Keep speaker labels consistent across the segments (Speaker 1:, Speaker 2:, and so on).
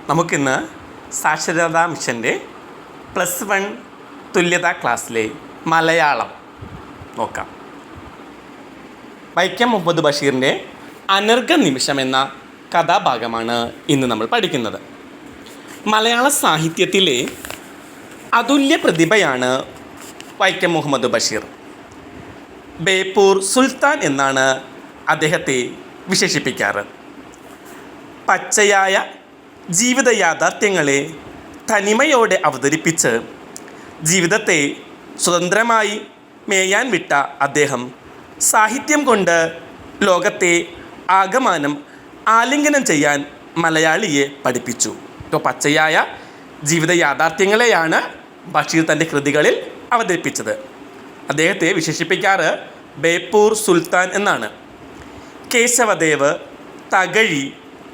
Speaker 1: നമുക്കിന്ന് സാക്ഷരതാ മിഷൻ്റെ +1 തുല്യതാ ക്ലാസ്സിലെ മലയാളം നോക്കാം. വൈക്കം മുഹമ്മദ് ബഷീറിൻ്റെ അനർഘ നിമിഷം എന്ന കഥാഭാഗമാണ് ഇന്ന് നമ്മൾ പഠിക്കുന്നത്. മലയാള സാഹിത്യത്തിലെ അതുല്യ പ്രതിഭയാണ് വൈക്കം മുഹമ്മദ് ബഷീർ. ബേപ്പൂർ സുൽത്താൻ എന്നാണ് അദ്ദേഹത്തെ വിശേഷിപ്പിക്കാറ്. പച്ചയായ ജീവിത യാഥാർത്ഥ്യങ്ങളെ തനിമയോടെ അവതരിപ്പിച്ച് ജീവിതത്തെ സ്വതന്ത്രമായി മേയാൻ വിട്ട അദ്ദേഹം സാഹിത്യം കൊണ്ട് ലോകത്തെ ആകമാനം ആലിംഗനം ചെയ്യാൻ മലയാളിയെ പഠിപ്പിച്ചു. ഇപ്പോൾ പച്ചയായ ജീവിത യാഥാർത്ഥ്യങ്ങളെയാണ് ബഷീർ തൻ്റെ കൃതികളിൽ അവതരിപ്പിച്ചത്. അദ്ദേഹത്തെ വിശേഷിപ്പിക്കാറ് ബേപ്പൂർ സുൽത്താൻ എന്നാണ്. കേശവദേവ്, തകഴി,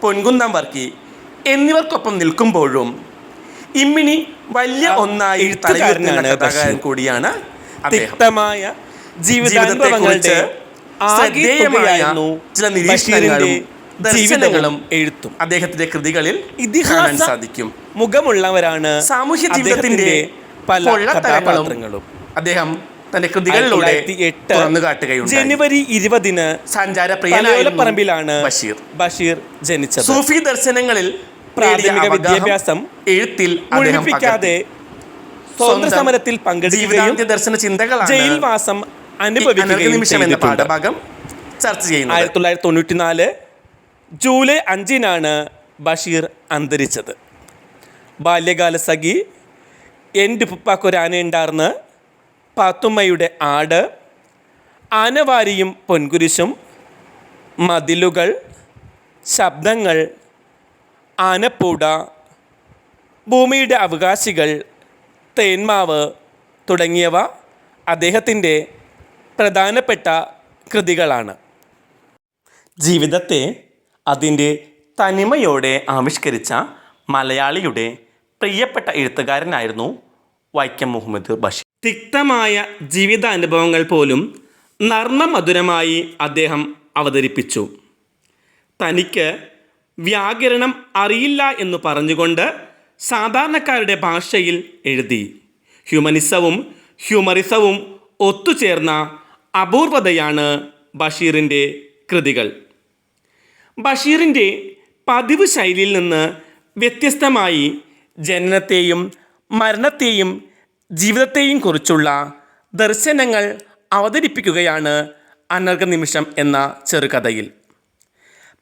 Speaker 1: പൊൻകുന്നം വർക്കി എന്നിവർക്കൊപ്പം നിൽക്കുമ്പോഴും ഇമ്മിണി വലിയ ഒന്നായി തലയുയർത്തുന്ന കഥാകാരൻ കൂടിയാണ് അദ്ദേഹമായ ജീവിതത്തെക്കുറിച്ച് ശ്രദ്ധേയമായ ചില നിരീക്ഷണങ്ങളും ദർശനങ്ങളും എഴുത്തും അദ്ദേഹത്തിന്റെ കൃതികളിൽ കാണാൻ സാധിക്കും.
Speaker 2: മുഖമുള്ളവരാണ്
Speaker 1: സാമൂഹ്യ ജീവിതത്തിന്റെ പല കഥാപാത്രങ്ങളും അദ്ദേഹം തന്റെ കൃതികളിലൂടെ തുറന്നു കാട്ടുകയുണ്ടായി.
Speaker 2: ജനുവരി 20
Speaker 1: സഞ്ചാരപ്രിയനാണ്
Speaker 2: ബഷീർ ജനിച്ചത്.
Speaker 1: സൂഫി ദർശനങ്ങളിൽ
Speaker 2: പ്രാഥമിക വിദ്യാഭ്യാസം
Speaker 1: എഴുത്തിൽ
Speaker 2: മുഴുമിപ്പിക്കാതെ സ്വാതന്ത്ര്യ സമരത്തിൽ പങ്കെടുക്കുകയും
Speaker 1: ദർശന ചിന്തകളാണ്
Speaker 2: ജയിൽവാസം അനുഭവിക്കുകയും
Speaker 1: എന്ന പാഠഭാഗം ചർച്ച ചെയ്യുന്നത്.
Speaker 2: 1994 ജൂലൈ 5 ബഷീർ അന്തരിച്ചത്. ബാല്യകാല സഖി, എൻ്റെ ഉപ്പാക്കൊരാനയുണ്ടാർന്ന്, പാത്തുമ്മയുടെ ആട്, ആനവാരിയും പൊൻകുരിശും, മതിലുകൾ, ശബ്ദങ്ങൾ, ആനപ്പൂട, ഭൂമിയുടെ അവകാശികൾ, തേന്മാവ് തുടങ്ങിയവ അദ്ദേഹത്തിൻ്റെ പ്രധാനപ്പെട്ട കൃതികളാണ്. ജീവിതത്തെ അതിൻ്റെ തനിമയോടെ ആവിഷ്കരിച്ച മലയാളിയുടെ പ്രിയപ്പെട്ട എഴുത്തുകാരനായിരുന്നു വൈക്കം മുഹമ്മദ് ബഷീർ. തിക്തമായ ജീവിതാനുഭവങ്ങൾ പോലും നർമ്മമധുരമായി അദ്ദേഹം അവതരിപ്പിച്ചു. തനിക്ക് വ്യാകരണം അറിയില്ല എന്ന് പറഞ്ഞുകൊണ്ട് സാധാരണക്കാരുടെ ഭാഷയിൽ എഴുതി. ഹ്യൂമറിസവും ഒത്തുചേർന്ന അപൂർവതയാണ് ബഷീറിൻ്റെ കൃതികൾ. ബഷീറിൻ്റെ പതിവ് ശൈലിയിൽ നിന്ന് വ്യത്യസ്തമായി ജനനത്തെയും മരണത്തെയും ജീവിതത്തെയും കുറിച്ചുള്ള ദർശനങ്ങൾ അവതരിപ്പിക്കുകയാണ് അനർഘ നിമിഷം എന്ന ചെറുകഥയിൽ.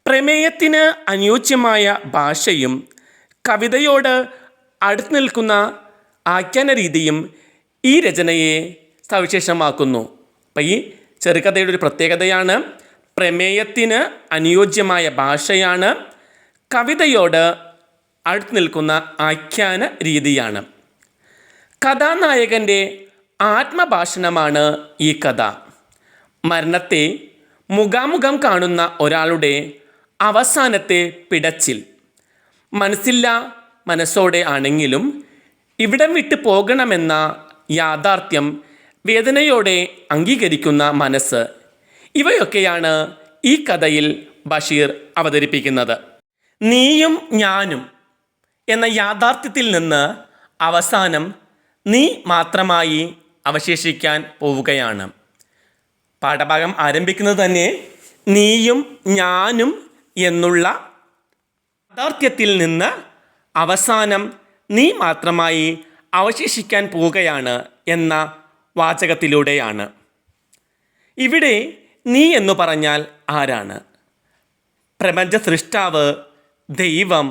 Speaker 2: പ്രമേയത്തിന് അനുയോജ്യമായ ഭാഷയും കവിതയോട് അടുത്ത് നിൽക്കുന്ന ആഖ്യാന രീതിയും ഈ രചനയെ സവിശേഷമാക്കുന്നു. അപ്പം ഈ ചെറുകഥയുടെ ഒരു പ്രത്യേകതയാണ് പ്രമേയത്തിന് അനുയോജ്യമായ ഭാഷയാണ്, കവിതയോട് അടുത്ത് നിൽക്കുന്ന ആഖ്യാന രീതിയാണ്. കഥാനായകൻ്റെ ആത്മഭാഷണമാണ് ഈ കഥ. മരണത്തെ മുഖാമുഖം കാണുന്ന ഒരാളുടെ അവസാനത്തെ പിടച്ചിൽ, മനസ്സോടെ ആണെങ്കിലും ഇവിടം വിട്ട് പോകണമെന്ന യാഥാർത്ഥ്യം വേദനയോടെ അംഗീകരിക്കുന്ന മനസ്സ്, ഇവയൊക്കെയാണ് ഈ കഥയിൽ ബഷീർ അവതരിപ്പിക്കുന്നത്. നീയും ഞാനും എന്ന യാഥാർത്ഥ്യത്തിൽ നിന്ന് അവസാനം നീ മാത്രമായി അവശേഷിക്കാൻ പോവുകയാണ്. പാഠഭാഗം ആരംഭിക്കുന്നത് തന്നെ നീയും ഞാനും എന്നുള്ള യാഥാർത്ഥ്യത്തിൽ നിന്ന് അവസാനം നീ മാത്രമായി അവശേഷിക്കാൻ പോവുകയാണ് എന്ന വാചകത്തിലൂടെയാണ്. ഇവിടെ നീ എന്ന് പറഞ്ഞാൽ ആരാണ്? പ്രപഞ്ച സൃഷ്ടാവ്, ദൈവം,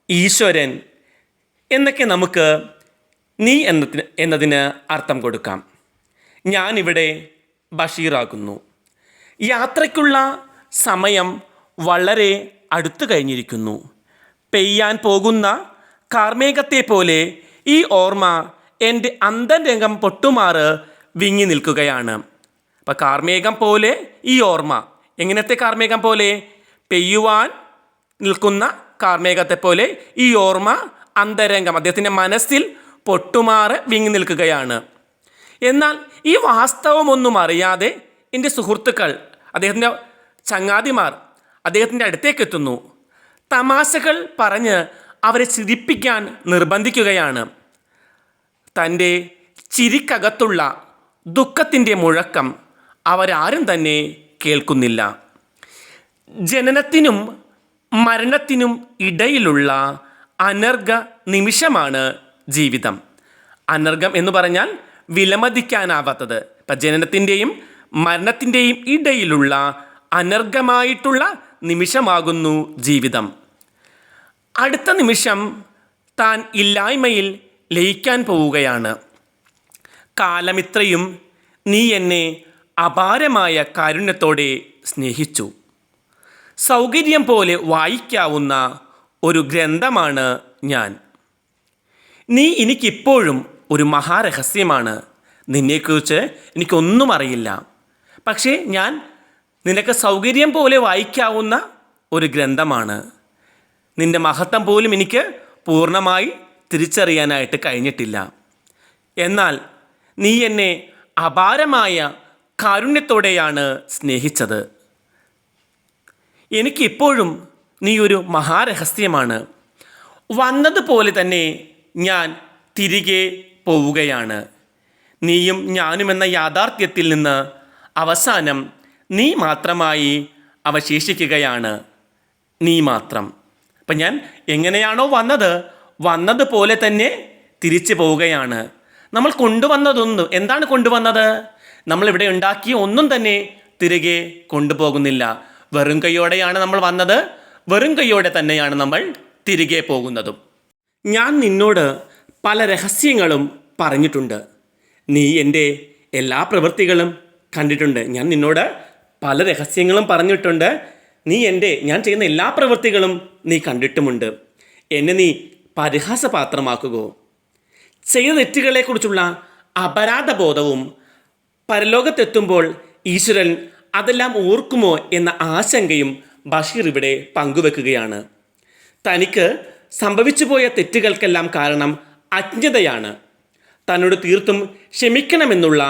Speaker 2: ഈശ്വരൻ എന്നൊക്കെ നമുക്ക് നീ എന്നതിന് അർത്ഥം കൊടുക്കാം. ഞാനിവിടെ ബഷീറാകുന്നു. യാത്രയ്ക്കുള്ള സമയം വളരെ അടുത്തു കഴിഞ്ഞിരിക്കുന്നു. പെയ്യാൻ പോകുന്ന കാർമേഘത്തെ പോലെ ഈ ഓർമ്മ എൻ്റെ അന്തരംഗം പൊട്ടുമാറ് വിങ്ങി നിൽക്കുകയാണ്. അപ്പം കാർമേഘം പോലെ ഈ ഓർമ്മ, എങ്ങനത്തെ കാർമേഘം പോലെ? പെയ്യുവാൻ നിൽക്കുന്ന കാർമേഘത്തെ പോലെ ഈ ഓർമ്മ അന്തരംഗം, അദ്ദേഹത്തിൻ്റെ മനസ്സിൽ പൊട്ടുമാറ് വിങ്ങി നിൽക്കുകയാണ്. എന്നാൽ ഈ വാസ്തവമൊന്നും അറിയാതെ എൻ്റെ സുഹൃത്തുക്കൾ, അദ്ദേഹത്തിൻ്റെ ചങ്ങാതിമാർ അദ്ദേഹത്തിൻ്റെ അടുത്തേക്ക് എത്തുന്നു. തമാശകൾ പറഞ്ഞ് അവരെ ചിരിപ്പിക്കാൻ നിർബന്ധിക്കുകയാണ്. തൻ്റെ ചിരിക്കകത്തുള്ള ദുഃഖത്തിൻ്റെ മുഴക്കം അവരാരും തന്നെ കേൾക്കുന്നില്ല. ജനനത്തിനും മരണത്തിനും ഇടയിലുള്ള അനർഘ നിമിഷമാണ് ജീവിതം. അനർഘം എന്ന് പറഞ്ഞാൽ വിലമതിക്കാനാവാത്തത്. ഇപ്പം ജനനത്തിൻ്റെയും മരണത്തിൻ്റെയും ഇടയിലുള്ള അനർഘമായിട്ടുള്ള നിമിഷമാകുന്നു ജീവിതം. അടുത്ത നിമിഷം താൻ ഇല്ലായ്മയിൽ ലയിക്കാൻ പോവുകയാണ്. കാലമിത്രയും നീ എന്നെ അപാരമായ കാരുണ്യത്തോടെ സ്നേഹിച്ചു. സൗകര്യം പോലെ വായിക്കാവുന്ന ഒരു ഗ്രന്ഥമാണ് ഞാൻ. നീ എനിക്കിപ്പോഴും ഒരു മഹാരഹസ്യമാണ്. നിന്നെക്കുറിച്ച് എനിക്കൊന്നും അറിയില്ല. പക്ഷേ ഞാൻ നിനക്ക് സൗകര്യം പോലെ വായിക്കാവുന്ന ഒരു ഗ്രന്ഥമാണ്. നിൻ്റെ മഹത്വം പോലും എനിക്ക് പൂർണ്ണമായി തിരിച്ചറിയാനായിട്ട് കഴിഞ്ഞിട്ടില്ല. എന്നാൽ നീ എന്നെ അപാരമായ കാരുണ്യത്തോടെയാണ് സ്നേഹിച്ചത്. എനിക്കിപ്പോഴും നീ ഒരു മഹാരഹസ്യമാണ്. വന്നതുപോലെ തന്നെ ഞാൻ തിരികെ പോവുകയാണ്. നീയും ഞാനുമെന്ന യാഥാർത്ഥ്യത്തിൽ നിന്ന് അവസാനം നീ മാത്രമായി അവശേഷിക്കുകയാണ്. നീ മാത്രം. അപ്പം ഞാൻ എങ്ങനെയാണോ വന്നതുപോലെ തന്നെ തിരിച്ചു പോവുകയാണ്. നമ്മൾ കൊണ്ടുവന്നതൊന്നും എന്താണ് കൊണ്ടുവന്നത്? നമ്മളിവിടെ ഉണ്ടാക്കിയ ഒന്നും തന്നെ തിരികെ കൊണ്ടുപോകുന്നില്ല. വെറും കൈയോടെയാണ് നമ്മൾ വന്നത്, വെറും കൈയോടെ തന്നെയാണ് നമ്മൾ തിരികെ പോകുന്നതും. ഞാൻ നിന്നോട് പല രഹസ്യങ്ങളും പറഞ്ഞിട്ടുണ്ട്. നീ എൻ്റെ എല്ലാ പ്രവൃത്തികളും കണ്ടിട്ടുണ്ട്. ഞാൻ നിന്നോട് പല രഹസ്യങ്ങളും പറഞ്ഞിട്ടുണ്ട്. ഞാൻ ചെയ്യുന്ന എല്ലാ പ്രവൃത്തികളും നീ കണ്ടിട്ടുമുണ്ട്. എന്നെ നീ പരിഹാസപാത്രമാക്കുകയോ? ചെയ്ത തെറ്റുകളെക്കുറിച്ചുള്ള അപരാധബോധവും പരലോകത്തെത്തുമ്പോൾ ഈശ്വരൻ അതെല്ലാം ഓർക്കുമോ എന്ന ആശങ്കയും ബഷീർ ഇവിടെ പങ്കുവെക്കുകയാണ്. തനിക്ക് സംഭവിച്ചു പോയ തെറ്റുകൾക്കെല്ലാം കാരണം അജ്ഞതയാണ്. തന്നോട് തീർത്തും ക്ഷമിക്കണമെന്നുള്ള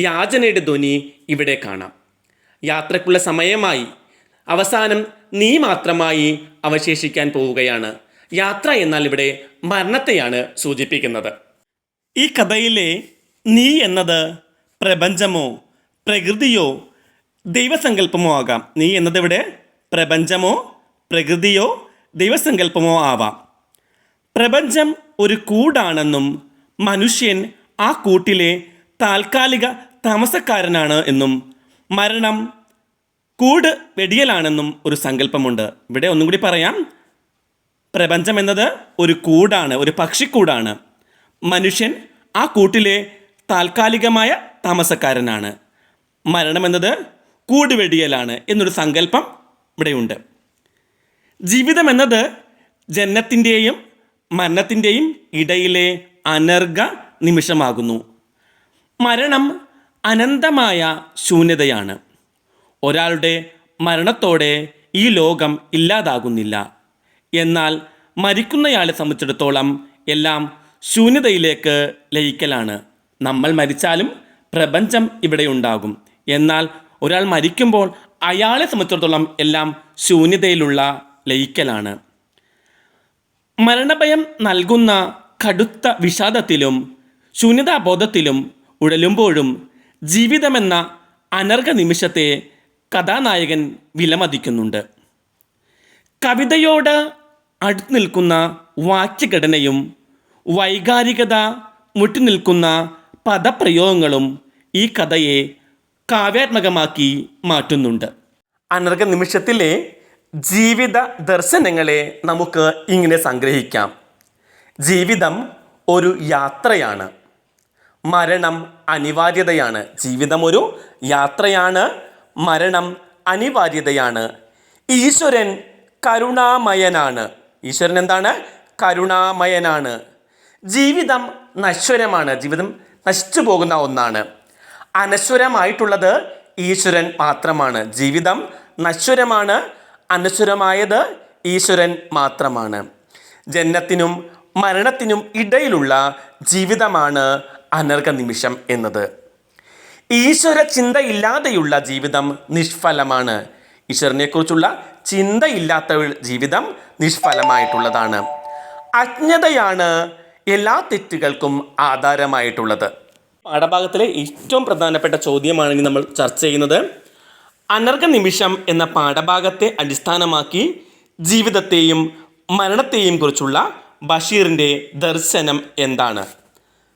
Speaker 2: യാചനയുടെ ധ്വനി ഇവിടെ കാണാം. യാത്രയ്ക്കുള്ള സമയമായി. അവസാനം നീ മാത്രമായി അവശേഷിക്കാൻ പോവുകയാണ്. യാത്ര എന്നാൽ ഇവിടെ മരണത്തെയാണ് സൂചിപ്പിക്കുന്നത്. ഈ കഥയിലെ നീ എന്നത് പ്രപഞ്ചമോ പ്രകൃതിയോ ദൈവസങ്കല്പമോ ആകാം. നീ എന്നതിവിടെ പ്രപഞ്ചമോ പ്രകൃതിയോ ദൈവസങ്കല്പമോ ആവാം. പ്രപഞ്ചം ഒരു കൂടാണെന്നും മനുഷ്യൻ ആ കൂട്ടിലെ താൽക്കാലിക താമസക്കാരനാണ് എന്നും മരണം കൂട് വെടിയലാണെന്നും ഒരു സങ്കല്പമുണ്ട്. ഇവിടെ ഒന്നും കൂടി പറയാം. പ്രപഞ്ചം എന്നത് ഒരു കൂടാണ്, ഒരു പക്ഷിക്കൂടാണ്. മനുഷ്യൻ ആ കൂട്ടിലെ താൽക്കാലികമായ താമസക്കാരനാണ്. മരണമെന്നത് കൂട് വെടിയലാണ് എന്നൊരു സങ്കല്പം ഇവിടെയുണ്ട്. ജീവിതം എന്നത് ജനനത്തിൻ്റെയും മരണത്തിൻ്റെയും ഇടയിലെ അനർഘ നിമിഷമാകുന്നു. മരണം അനന്തമായ ശൂന്യതയാണ്. ഒരാളുടെ മരണത്തോടെ ഈ ലോകം ഇല്ലാതാകുന്നില്ല. എന്നാൽ മരിക്കുന്നയാളെ സംബന്ധിച്ചിടത്തോളം എല്ലാം ശൂന്യതയിലേക്ക് ലയിക്കലാണ്. നമ്മൾ മരിച്ചാലും പ്രപഞ്ചം ഇവിടെ ഉണ്ടാകും. എന്നാൽ ഒരാൾ മരിക്കുമ്പോൾ അയാളെ സംബന്ധിച്ചിടത്തോളം എല്ലാം ശൂന്യതയിലുള്ള ലയിക്കലാണ്. മരണഭയം നൽകുന്ന കടുത്ത വിഷാദത്തിലും ശൂന്യതാബോധത്തിലും ഉഴലുമ്പോഴും ജീവിതമെന്ന അനർഘ നിമിഷത്തെ കഥാനായകൻ വിലമതിക്കുന്നുണ്ട്. കവിതയോട് അടുത്ത് നിൽക്കുന്ന വാക്യഘടനയും വൈകാരികത മുട്ടിനിൽക്കുന്ന പദപ്രയോഗങ്ങളും ഈ കഥയെ കാവ്യാത്മകമാക്കി മാറ്റുന്നുണ്ട്. അനർഘ നിമിഷത്തിലെ ജീവിത ദർശനങ്ങളെ നമുക്ക് ഇങ്ങനെ സംഗ്രഹിക്കാം. ജീവിതം ഒരു യാത്രയാണ്. മരണം അനിവാര്യതയാണ്. ജീവിതം ഒരു യാത്രയാണ്. മരണം അനിവാര്യതയാണ്. ഈശ്വരൻ കരുണാമയനാണ്. ഈശ്വരൻ എന്താണ്? കരുണാമയനാണ്. ജീവിതം നശ്വരമാണ്. ജീവിതം നശിച്ചു പോകുന്ന ഒന്നാണ്. അനശ്വരമായിട്ടുള്ളത് ഈശ്വരൻ മാത്രമാണ്. ജീവിതം നശ്വരമാണ്. അനശ്വരമായത് ഈശ്വരൻ മാത്രമാണ്. ജനനത്തിനും മരണത്തിനും ഇടയിലുള്ള ജീവിതമാണ് അനർഘ നിമിഷം എന്നത്. ഈശ്വര ചിന്തയില്ലാതെയുള്ള ജീവിതം നിഷ്ഫലമാണ്. ഈശ്വരനെക്കുറിച്ചുള്ള ചിന്തയില്ലാത്ത ജീവിതം നിഷ്ഫലമായിട്ടുള്ളതാണ്.
Speaker 1: അജ്ഞതയാണ് എല്ലാ തെറ്റുകൾക്കും ആധാരമായിട്ടുള്ളത്.
Speaker 2: പാഠഭാഗത്തിലെ ഏറ്റവും പ്രധാനപ്പെട്ട ചോദ്യമാണ് ഇനി നമ്മൾ ചർച്ച ചെയ്യുന്നത്. അനർഘ നിമിഷം എന്ന പാഠഭാഗത്തെ അടിസ്ഥാനമാക്കി ജീവിതത്തെയും മരണത്തെയും കുറിച്ചുള്ള ബഷീറിൻ്റെ ദർശനം എന്താണ്?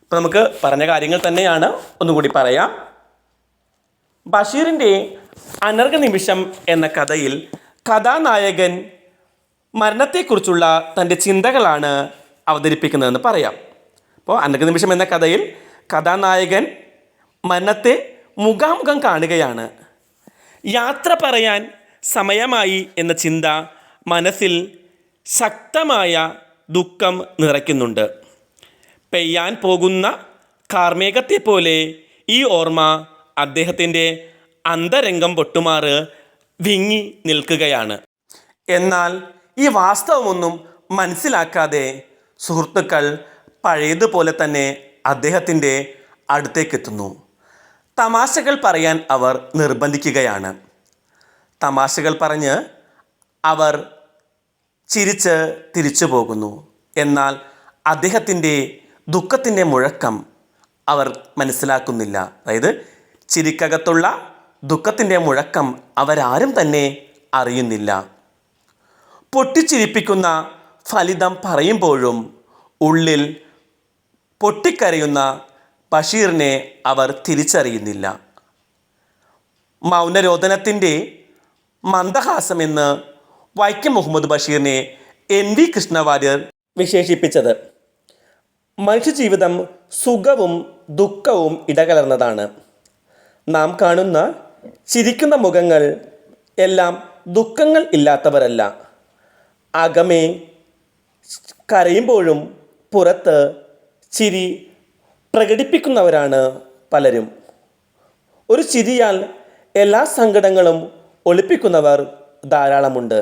Speaker 2: അപ്പോൾ നമുക്ക് പറഞ്ഞ കാര്യങ്ങൾ തന്നെയാണ്, ഒന്നുകൂടി പറയാം. ബഷീറിൻ്റെ അനർഘ നിമിഷം എന്ന കഥയിൽ കഥാനായകൻ മരണത്തെക്കുറിച്ചുള്ള തൻ്റെ ചിന്തകളാണ് അവതരിപ്പിക്കുന്നതെന്ന് പറയാം. അപ്പോൾ അനർഘ നിമിഷം എന്ന കഥയിൽ കഥാനായകൻ മരണത്തെ മുഖാമുഖം കാണുകയാണ്. യാത്ര പറയാൻ സമയമായി എന്ന ചിന്ത മനസ്സിൽ ശക്തമായ ദുഃഖം നിറയ്ക്കുന്നുണ്ട്. പെയ്യാൻ പോകുന്ന കാർമേഘത്തെ പോലെ ഈ ഓർമ്മ അദ്ദേഹത്തിൻ്റെ അന്തരംഗം പൊട്ടുമാറ് വിങ്ങി നിൽക്കുകയാണ്.
Speaker 1: എന്നാൽ ഈ വാസ്തവമൊന്നും മനസ്സിലാക്കാതെ സുഹൃത്തുക്കൾ പഴയതുപോലെ തന്നെ അദ്ദേഹത്തിൻ്റെ അടുത്തേക്കെത്തുന്നു. തമാശകൾ പറയാൻ അവർ നിർബന്ധിക്കുകയാണ്. തമാശകൾ പറഞ്ഞ് അവർ ചിരിച്ച് തിരിച്ചു പോകുന്നു. എന്നാൽ അദ്ദേഹത്തിൻ്റെ ദുഃഖത്തിൻ്റെ മുഴക്കം അവർ മനസ്സിലാക്കുന്നില്ല. അതായത് ചിരിക്കകത്തുള്ള ദുഃഖത്തിൻ്റെ മുഴക്കം അവരാരും തന്നെ അറിയുന്നില്ല. പൊട്ടിച്ചിരിപ്പിക്കുന്ന ഫലിതം പറയുമ്പോഴും ഉള്ളിൽ പൊട്ടിക്കരയുന്ന ബഷീറിനെ അവർ തിരിച്ചറിയുന്നില്ല. മൗനരോധനത്തിൻ്റെ മന്ദഹാസമെന്ന് വൈക്കം മുഹമ്മദ് ബഷീറിനെ NV കൃഷ്ണവാര്യർ വിശേഷിപ്പിച്ചത്. മനുഷ്യജീവിതം സുഖവും ദുഃഖവും ഇടകലർന്നതാണ്. നാം കാണുന്ന ചിരിക്കുന്ന മുഖങ്ങൾ എല്ലാം ദുഃഖങ്ങൾ ഇല്ലാത്തവരല്ല. അകമേ കരയുമ്പോഴും പുറത്ത് ചിരി പ്രകടിപ്പിക്കുന്നവരാണ് പലരും. ഒരു ചിരിയാൽ എല്ലാ സങ്കടങ്ങളും ഒളിപ്പിക്കുന്നവർ ധാരാളമുണ്ട്.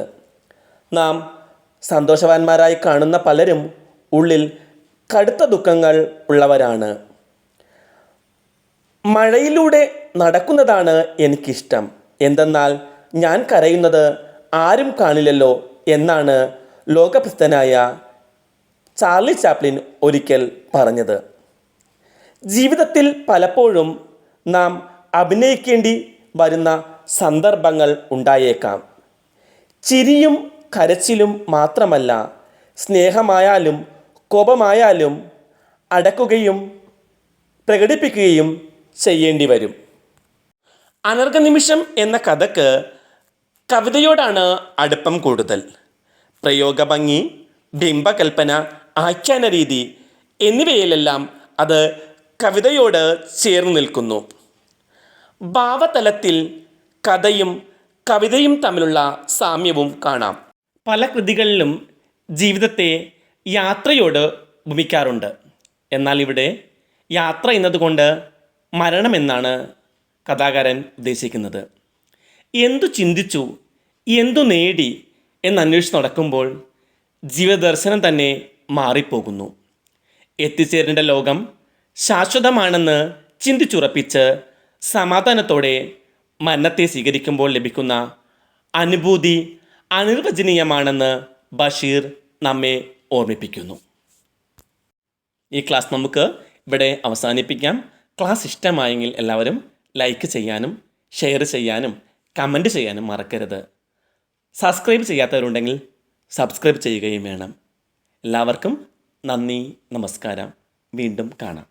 Speaker 1: നാം സന്തോഷവാന്മാരായി കാണുന്ന പലരും ഉള്ളിൽ കടുത്ത ദുഃഖങ്ങൾ ഉള്ളവരാണ്. മഴയിലൂടെ നടക്കുന്നതാണ് എനിക്കിഷ്ടം. എന്തെന്നാൽ ഞാൻ കരയുന്നത് ആരും കാണില്ലല്ലോ എന്നാണ് ലോകപ്രസിദ്ധനായ ചാർലി ചാപ്ലിൻ ഒരിക്കൽ പറഞ്ഞത്. ജീവിതത്തിൽ പലപ്പോഴും നാം അഭിനയിക്കേണ്ടി വരുന്ന സന്ദർഭങ്ങൾ ഉണ്ടായേക്കാം. ചിരിയും കരച്ചിലും മാത്രമല്ല, സ്നേഹമായാലും കോപമായാലും അടക്കുകയും പ്രകടിപ്പിക്കുകയും ചെയ്യേണ്ടി വരും. അനർഘ നിമിഷം എന്ന കഥക്ക് കവിതയോടാണ് അടുപ്പം കൂടുതൽ. പ്രയോഗഭംഗി, ബിംബകൽപ്പന, ആഖ്യാന രീതി എന്നിവയിലെല്ലാം അത് കവിതയോട് ചേർന്ന് നിൽക്കുന്നു. ഭാവതലത്തിൽ കഥയും കവിതയും തമ്മിലുള്ള സാമ്യവും കാണാം. പല കൃതികളിലും ജീവിതത്തെ യാത്രയോട് ഉപമിക്കാറുണ്ട്. എന്നാൽ ഇവിടെ യാത്ര എന്നതുകൊണ്ട് മരണമെന്നാണ് കഥാകാരൻ ഉദ്ദേശിക്കുന്നത്. എന്തു ചിന്തിച്ചു, എന്തു നേടി എന്നന്വേഷിച്ച് നടക്കുമ്പോൾ ജീവദർശനം തന്നെ മാറിപ്പോകുന്നു. എത്തിച്ചേരേണ്ട ലോകം ശാശ്വതമാണെന്ന് ചിന്തിച്ചുറപ്പിച്ച് സമാധാനത്തോടെ മരണത്തെ സ്വീകരിക്കുമ്പോൾ ലഭിക്കുന്ന അനുഭൂതി അനിർവചനീയമാണെന്ന് ബഷീർ നമ്മെ ഓർമ്മിപ്പിക്കുന്നു. ഈ ക്ലാസ് നമുക്ക് ഇവിടെ അവസാനിപ്പിക്കാം. ക്ലാസ് ഇഷ്ടമായെങ്കിൽ എല്ലാവരും ലൈക്ക് ചെയ്യാനും ഷെയർ ചെയ്യാനും കമൻറ്റ് ചെയ്യാനും മറക്കരുത്. സബ്സ്ക്രൈബ് ചെയ്യാത്തവരുണ്ടെങ്കിൽ സബ്സ്ക്രൈബ് ചെയ്യുകയും വേണം. എല്ലാവർക്കും നന്ദി, നമസ്കാരം. വീണ്ടും കാണാം.